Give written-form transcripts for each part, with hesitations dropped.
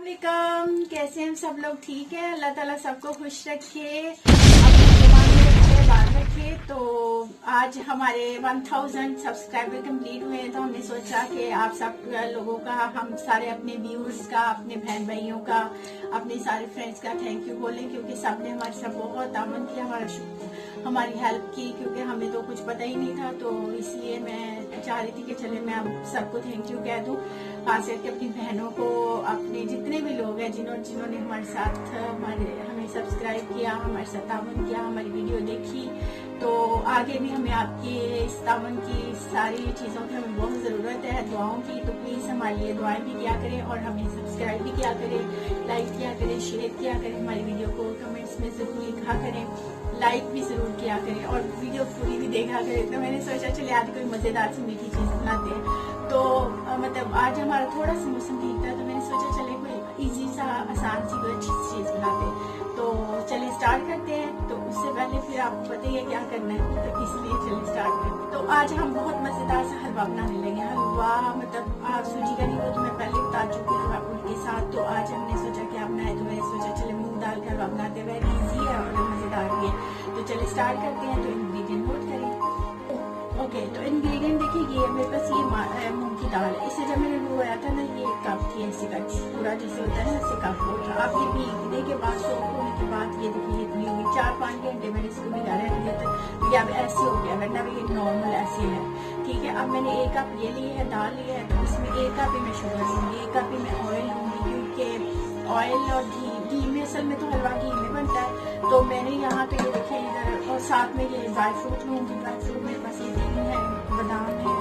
वालेकुम। कैसे हैं सब लोग? ठीक है। अल्लाह ताला सबको खुश रखे, अपनी जुबान में रखे, बात रखे। तो आज हमारे 1000 सब्सक्राइबर कंप्लीट हुए हैं, तो हमने सोचा कि आप सब लोगों का, हम सारे अपने व्यूअर्स का, अपने बहन भाइयों का, अपने सारे फ्रेंड्स का थैंक यू बोलें, क्योंकि सबने हमारे साथ बहुत तामन किया, हमारी हेल्प की, क्योंकि हमें तो कुछ पता ही नहीं था। तो इसलिए मैं चाह रही थी कि चले मैं आप सबको थैंक यू कह दूं, खास करके अपनी बहनों को, अपने जितने भी लोग हैं जिन्होंने हमारे साथ हमें सब्सक्राइब किया, हमारे साथ तावन किया, हमारी वीडियो देखी। तो आगे भी हमें आपकी इस तावन की सारी चीज़ों की हमें बहुत ज़रूरत है, दुआओं की। तो प्लीज़ हमारे लिए दुआएं भी किया करें और हमें सब्सक्राइब भी किया करें, लाइक किया करें, शेयर किया करें हमारी वीडियो को, कमेंट्स में ज़रूर लिखा करें, लाइक भी जरूर किया करें और वीडियो पूरी भी देखा करें। तो मैंने सोचा चलिए आज कोई मजेदार सी मीठी चीज बनाते हैं। तो मतलब आज हमारा थोड़ा सा मौसम ठीक था, तो मैंने सोचा चले कोई इजी सा, आसान सी, कोई अच्छी चीज बनाते हैं। तो चलिए स्टार्ट करते हैं। तो उससे पहले फिर आपको पता ही है क्या करना है, तो इसलिए चलिए स्टार्ट करते हैं। तो आज हम बहुत मजेदार सा हलवा बनाने लगे। हलवा मतलब सूजी का नहीं, वो तो मैं पहले बता चुकी हूँ उनके साथ। तो आज हमने सोचा क्या बनाए, तो मैंने सोचा चले मूंग दाल का हलवा बनाते हुए, इजी है और मजेदार भी है। तो चलिए स्टार्ट करते हैं। तो इंग्रेडिएंट नोट करें। ओके, तो इंग्रेडिएंट देखिए, ये मेरे पास ये मूंग की दाल है। इसे जब मैंने भिगोया था ना, ये कप थी, ऐसे का पूरा जैसे होता है ना, ऐसे कप हो था। अब ये भीगने के बाद, सोख होने के बाद, ये देखिए इतनी होगी। 4-5 घंटे मैंने इसको भिगा रख दिया था, तो ये अब ऐसे हो गया, वरना भी ये नॉर्मल ऐसे है। ठीक है, अब मैंने 1 कप ये ली है, दाल ली है। तो इसमें 1 कप ही मैं शुगर लूंगी, 1 कप ही मैं ऑयल लूंगी, क्योंकि ऑयल और घी में, असल में तो हलवा घी में बनता है। तो मैंने यहाँ पे ये देखिए इधर, और साथ में ये ड्राई फ्रूट लूंगी। ड्राई फ्रूट मेरे पास ये 3 है, बादाम है,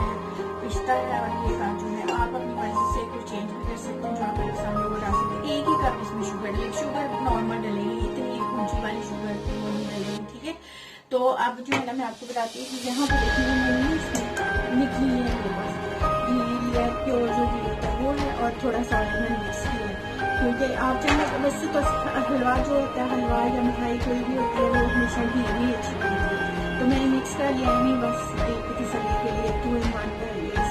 पिस्ता है और ये काजू है। आप अपनी मर्जी से कुछ चेंज भी कर सकते हैं, जो आप पसंद हो वो डाल सकते हैं। 1 ही कप इसमें शुगर डलेगी, शुगर नॉर्मल डलेगी, इतनी ऊंची वाली शुगर वो नहीं डलेगी। ठीक है, तो अब जो है ना, मैं आपको बताती हूँ कि यहाँ पे देखिए मैंने इसमें घी है, मेरे पास घी लिया, प्योर जो घी होता है वो है, और थोड़ा सा मैंने मिक्स किया है। क्योंकि आप चाहे वैसे तो हलवा जो होता है, हलवा या मिठाई कोई भी होती है, वो हमेशा घी भी अच्छी होती है। तो मैंने मिक्स कर लिया है, नहीं बस एक तसल्ली के लिए 2 in 1 कर लिया।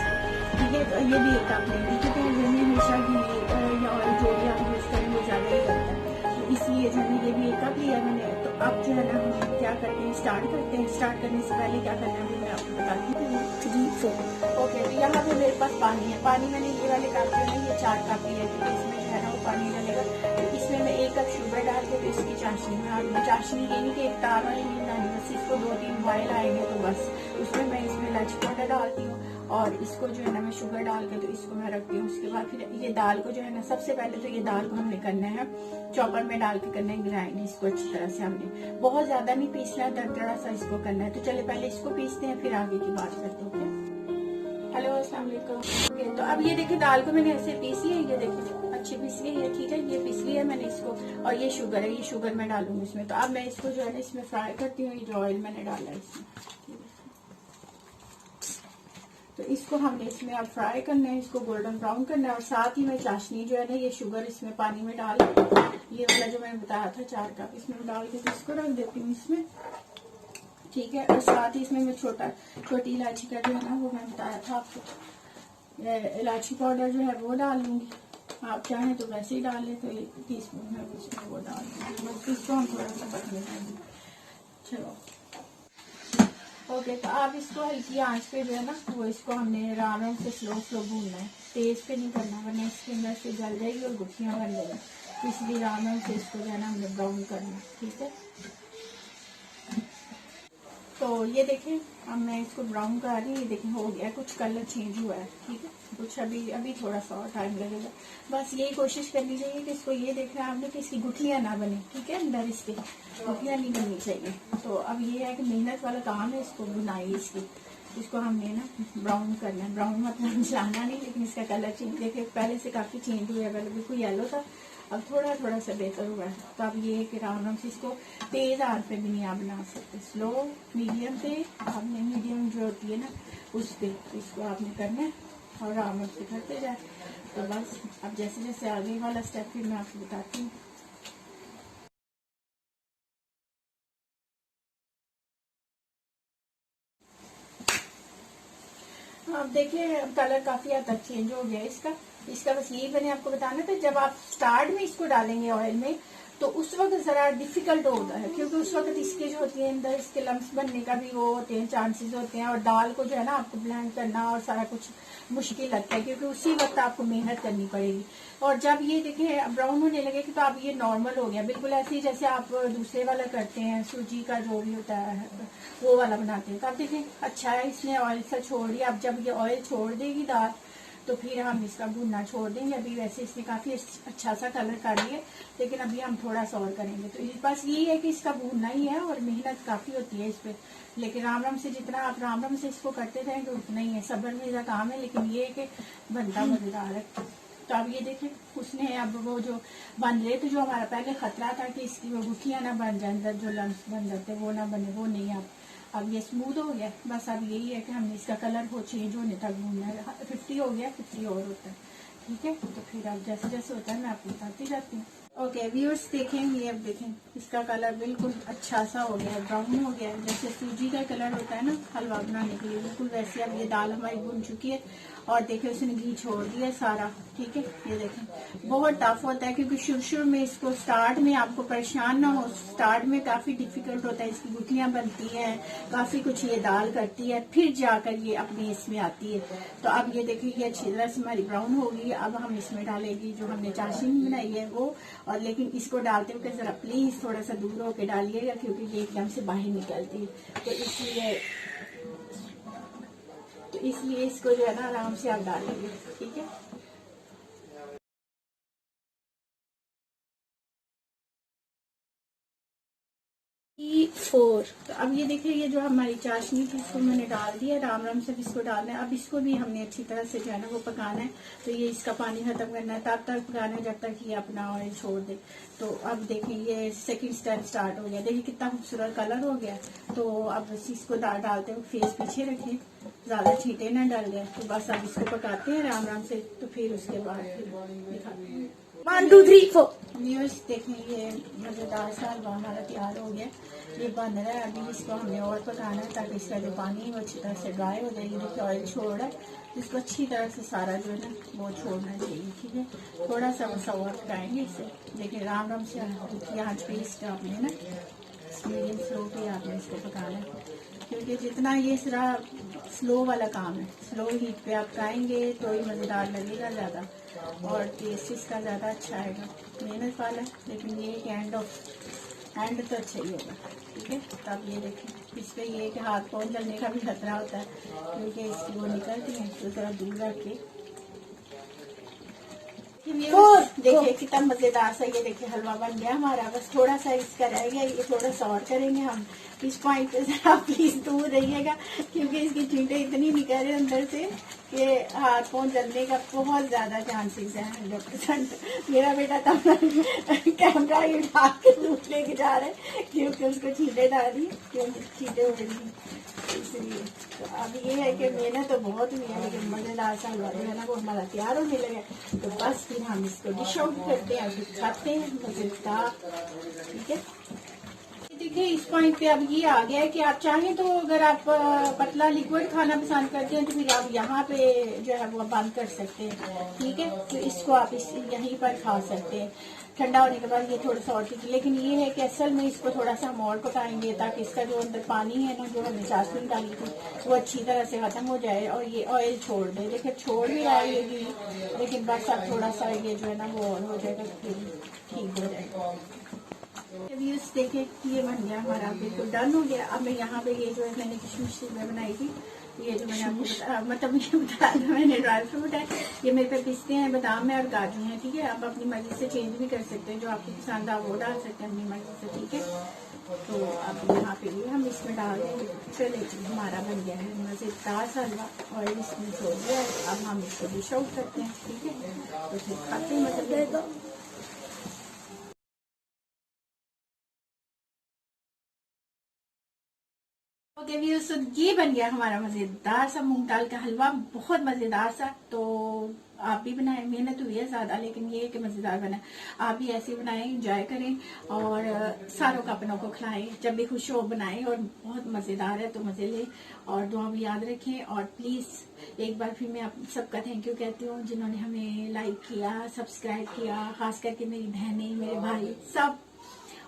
ठीक है, तो ये भी 1 कप लेंगे, क्योंकि हलवे में हमेशा घी या ऑयल जो भी आप यूज करें वो ज़्यादा ही होता है। तो इसलिए जो है ये भी 1 कप लिया मैंने। तो अब जो है ना, हम क्या करते हैं, स्टार्ट करते हैं। स्टार्ट करने से पहले क्या करना है मैं आपको बताती हूँ जी। ओके, तो यहाँ पे मेरे पास पानी है। पानी मैंने ये वाले कप जो है ये 4 कप लिया, क्योंकि इसमें जो है ना वो पानी डलेगा। तो इसमें मैं 1 कप शुगर डाल के, तो इसकी चाशनी बना दूँगी। चाशनी ये नहीं कि एक तार वाली नहीं बनानी, बस इसको 2-3 बॉयल आएंगे तो बस उसमें मैं इसमें इलायची पाउडर डालती हूँ, और इसको जो है ना मैं शुगर डाल के, तो इसको मैं रखती हूँ। उसके बाद फिर ये दाल को जो है ना, सबसे पहले तो ये दाल को हमने करना है चॉपर में डाल के करना है ग्राइंड। इसको अच्छी तरह से हमने बहुत ज्यादा नहीं पीसना, दरदरा सा इसको करना है। तो चले पहले इसको पीसते हैं, फिर आगे की बात करते हैं। हेलो, अस्सलाम वालेकुम। ओके, तो अब ये देखिए दाल को मैंने ऐसे पीस लिया है, ये देखिए अच्छी पीस ली है। ठीक है, ये पीस लिया है मैंने इसको, और ये शुगर है, ये शुगर मैं डालूंगी इसमें। तो अब मैं इसको जो है ना इसमें फ्राई करती हूँ। ये जो ऑयल मैंने डाला है इसमें, तो इसको हमने इसमें अब फ्राई करना है, इसको गोल्डन ब्राउन करना है। और साथ ही मैं चाशनी जो है ना, ये शुगर इसमें पानी में डाल, ये वाला जो मैंने बताया था 4 कप, इसमें डाल के इसको रख देती हूँ इसमें। ठीक है, और साथ ही इसमें मैं छोटी इलायची का जो है ना, वो मैं बताया था आपको, इलायची पाउडर जो है वो डाल लूंगी। आप चाहें तो वैसे ही डाल लें, तो 1 टीस्पून है उसमें वो डाल दूंगी। बस इसको हम थोड़ा सा पकने देंगे। चलो, ओके, तो आप इसको हल्की आंच पे जो है ना, वो इसको हमने आराम से स्लो भूनना है, तेज पे नहीं करना, वरना इसके अंदर से जल जाएगी और गुठलियां बन जाएगी। तो इसलिए आराम से इसको जो है ना हमने ब्राउन करना है। ठीक है, तो ये देखें, अब मैं इसको ब्राउन कर रही हूँ। ये देखें हो गया, कुछ कलर चेंज हुआ है। ठीक है, कुछ अभी थोड़ा सा और टाइम लगेगा। बस यही कोशिश करनी चाहिए कि इसको, ये देख रहे हैं आपने कि इसकी गुठलियां ना बने। ठीक है, अंदर इसके गुठलियां नहीं बननी चाहिए। तो अब ये है कि मेहनत वाला काम है, इसको बुनाई इसकी, इसको हमने ना ब्राउन करना है। ब्राउन मतलब जलाना नहीं, लेकिन इसका कलर चेंज देखिए, पहले से काफी चेंज हुआ है। पहले बिल्कुल येलो था, अब थोड़ा थोड़ा सा बेहतर हुआ है। तो अब ये कि आराम से इसको तेज आंच पे भी नहीं आप बना सकते, स्लो मीडियम पे आपने, मीडियम जो होती है ना उस पे, तो इसको आपने करना है और आराम से करते जाए। तो बस अब जैसे जैसे आगे वाला स्टेप फिर मैं आपको बताती हूँ। अब देखिए कलर काफी हद तक चेंज हो गया इसका। इसका बस यही मैंने आपको बताना था, जब आप स्टार्ट में इसको डालेंगे ऑयल में तो उस वक्त जरा डिफिकल्ट होता है, क्योंकि उस वक्त इसके जो होती है अंदर इसके लम्स बनने का भी वो होते हैं, चांसेस होते हैं, और दाल को जो है ना आपको ब्लेंड करना और सारा कुछ मुश्किल लगता है, क्योंकि उसी वक्त आपको मेहनत करनी पड़ेगी। और जब ये देखें ब्राउन होने लगे तो आप ये नॉर्मल हो गया, बिल्कुल ऐसे ही जैसे आप दूसरे वाला करते हैं, सूजी का जो भी होता है वो वाला बनाते हैं। तो आप देखें अच्छा है, इसने ऑयल सा छोड़ दिया। अब जब ये ऑयल छोड़ देगी दाल तो फिर हम इसका भुनना छोड़ देंगे। अभी वैसे इसने काफी अच्छा सा कलर कर लिया, लेकिन अभी हम थोड़ा सा और करेंगे। तो बस यही है कि इसका भूनना ही है और मेहनत काफी होती है इस पे, लेकिन राम राम से जितना आप राम राम से इसको करते रहेंगे उतना ही है। सब्र मेरा काम है, लेकिन ये है कि बनता मजेदार है। तो अब ये देखें उसने अब वो जो बन रहे, तो जो हमारा पहले खतरा था कि इसकी वो गुठियां ना बन जाए, अंदर जो लम्स बन जाते वो ना बने, वो नहीं। अब ये स्मूथ हो गया। बस अब यही है कि हमने इसका कलर को चेंज होने तक भूनना है। 50 हो गया, 50 और होता है, ठीक है। तो फिर अब जैसे जैसे होता है मैं आपको बताती जाती हूँ। ओके व्यूअर्स देखें, ये अब देखें इसका कलर बिल्कुल अच्छा सा हो गया, ब्राउन हो गया, जैसे सूजी का कलर होता है ना हलवा बनाने के लिए, बिल्कुल वैसे। अब ये दाल हमारी भुन चुकी है और देखिए उसने घी छोड़ दिया सारा, ठीक है। ये देखें बहुत टफ होता है, क्योंकि शुरू में इसको स्टार्ट में आपको परेशान ना हो, स्टार्ट में काफी डिफिकल्ट होता है, इसकी गुठलियां बनती हैं, काफी कुछ ये दाल करती है, फिर जाकर ये अपने इसमें आती है। तो अब ये देखिए ये अच्छी तरह से हमारी ब्राउन होगी। अब हम इसमें डालेगी जो हमने चाशनी बनाई है वो, और लेकिन इसको डालते हुए जरा प्लीज थोड़ा सा दूर होके डालिएगा, क्योंकि ये एकदम से बाहर निकलती है। तो इसलिए इसको जो है ना आराम से आप डालेंगे, ठीक है। E4। तो अब ये देखिए ये जो हमारी चाशनी थी इसको मैंने डाल दिया, राम राम से इसको डालना है। अब इसको भी हमने अच्छी तरह से जो है ना वो पकाना है। तो ये इसका पानी खत्म करना है, तब तक पकाना है जब तक ये अपना ऑयल छोड़ दे। तो अब देखिए ये सेकंड स्टेप स्टार्ट हो गया, देखिए कितना खूबसूरत कलर हो गया। तो अब इसको डालते हुए फेस पीछे रखें, ज्यादा छींटे ना डाल गए। तो बस अब इसको पकाते हैं राम राम से, तो फिर उसके बाद दिखाते हैं। 1 2 3 4 न्यूज देखें, ये मजेदार सा हलवा हमारा तैयार हो गया, ये बन रहा है। अभी इसको हमें और पकाना है ताकि इसका जो पानी है वो अच्छी तरह से ड्राई हो जाएगी। देखिए ऑयल छोड़ रहा है, इसको अच्छी तरह से सारा जो है ना वो छोड़ना चाहिए, ठीक है। थोड़ा सा वो सवार पकाएंगे इसे, लेकिन राम राम से यहाँ पे इसका आपने ना मीडियम स्लो पे आपने इसको पकाना है, क्योंकि जितना ये सारा स्लो वाला काम है, स्लो हीट पे आप पकाएंगे तो ही मज़ेदार लगेगा ज़्यादा, और टेस्ट इसका ज़्यादा अच्छा आएगा। मेहनत वाला है, लेकिन ये एंड तो अच्छा ही होगा, ठीक है। तब ये देखें इस पर ये कि हाथ पाँव जलने का भी खतरा होता है, क्योंकि इसकी वो निकलती है, तो ज़रा दूर रख के देखिए कितना मजेदार सा ये देखिए हलवा बन गया हमारा। बस थोड़ा सा इसका रह गया, ये थोड़ा सा और करेंगे हम। इस पॉइंट पे जरा प्लीज दूर रहिएगा, क्योंकि इसकी चींटे इतनी निकल रही अंदर से कि हाथ पाँव जलने का बहुत ज्यादा चांसेस है, 100%। मेरा बेटा तब कैमरा ही उठा के दूर लेके जा रहा है, क्योंकि उसको चींटे डाल रही है, क्योंकि चींटे उड़ रही, इसलिए। तो अब ये है कि मेहनत तो बहुत हुई है, लेकिन मजेदार सा हलवा जो है ना वो हमारा तैयार होने लगा। तो बस फिर हम इसको डिश आउट करते हैं, फिर खाते हैं मजेदार, ठीक है। देखिए इस पॉइंट पे अब ये आ गया है कि आप चाहें तो अगर आप पतला लिक्विड खाना पसंद करते हैं तो फिर आप यहाँ पे जो है वो बंद कर सकते हैं, ठीक है। तो इसको आप यहीं पर खा सकते हैं, ठंडा होने के बाद ये थोड़ा सा और ठीक। लेकिन ये है कि असल में इसको थोड़ा सा हम और पकाएंगे ताकि इसका जो अंदर पानी है ना, जो हमने चाशनी डाली थी, वो अच्छी तरह से खत्म हो जाए और ये ऑयल छोड़ दे। देखिए छोड़ भी रहा है ये, लेकिन बस अब थोड़ा सा ये जो है ना वो और हो जाएगा, फिर ठीक हो जाएगा। व्यूज देखे ये बन गया हमारा, बिल्कुल डन हो गया। अब मैं यहाँ पे ये जो है मैंने किशमिश में बनाई थी, ये जो मैंने आपको मतलब ये बताया मैंने ड्राई फ्रूट है, ये मेरे पे पिस्ते हैं, बादाम है और काजू है, ठीक है। आप अपनी मर्जी से चेंज भी कर सकते हैं, जो आपको पसंद आ वो डाल सकते हैं अपनी मर्जी से, ठीक है। तो अब यहाँ पे ये हम इसमें डाल देंगे। चले हमारा बन गया है मजेदार सा हलवा, और इसमें छोड़ दिया है। अब हम इसको डिश आउट करते हैं, ठीक है। तो फिर खाते हैं मतलब ओके व्यूअर्स, तो ये बन गया हमारा मजेदार सा मूंग दाल का हलवा, बहुत मजेदार सा। तो आप भी बनाएं, मेहनत हुई है ज्यादा लेकिन ये है कि मजेदार बना। आप भी ऐसे बनाएं, एंजॉय करें और सारों का अपनों को खिलाएं। जब भी खुश हो बनाएं और बहुत मजेदार है तो मजे लें और दुआ भी याद रखें। और प्लीज एक बार फिर मैं आप सबका थैंक यू कहती हूँ जिन्होंने हमें लाइक किया, सब्सक्राइब किया, खास करके मेरी बहनें, मेरे भाई सब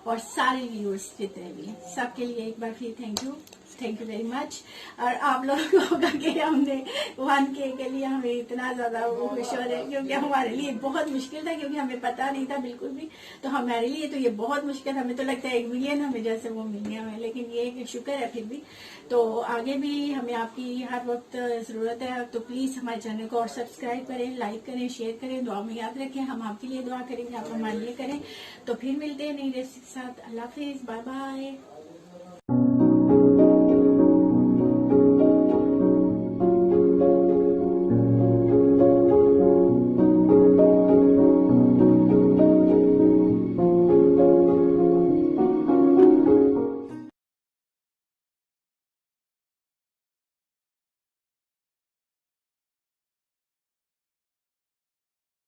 और सारे व्यूअर्स जितने भी हैं, सबके लिए एक बार फिर थैंक यू वेरी मच। और आप लोगों का कि हमने 1K के लिए हमें इतना ज्यादा वो खुश हो रहे हैं क्योंकि हमारे लिए बहुत मुश्किल था, क्योंकि हमें पता नहीं था बिल्कुल भी। तो हमारे लिए तो ये बहुत मुश्किल था, हमें तो लगता है 1 मिलियन हमें जैसे वो मिल गया हमें, लेकिन ये कि शुक्र है फिर भी। तो आगे भी हमें आपकी हर वक्त जरूरत है, तो प्लीज हमारे चैनल को और सब्सक्राइब करें, लाइक करें, शेयर करें, दुआ में याद रखें। हम आपके लिए दुआ करेंगे, आप हमारे लिए करें। तो फिर मिलते हैं नई रेसिपी के साथ। अल्लाह हाफिज, बाय बाय।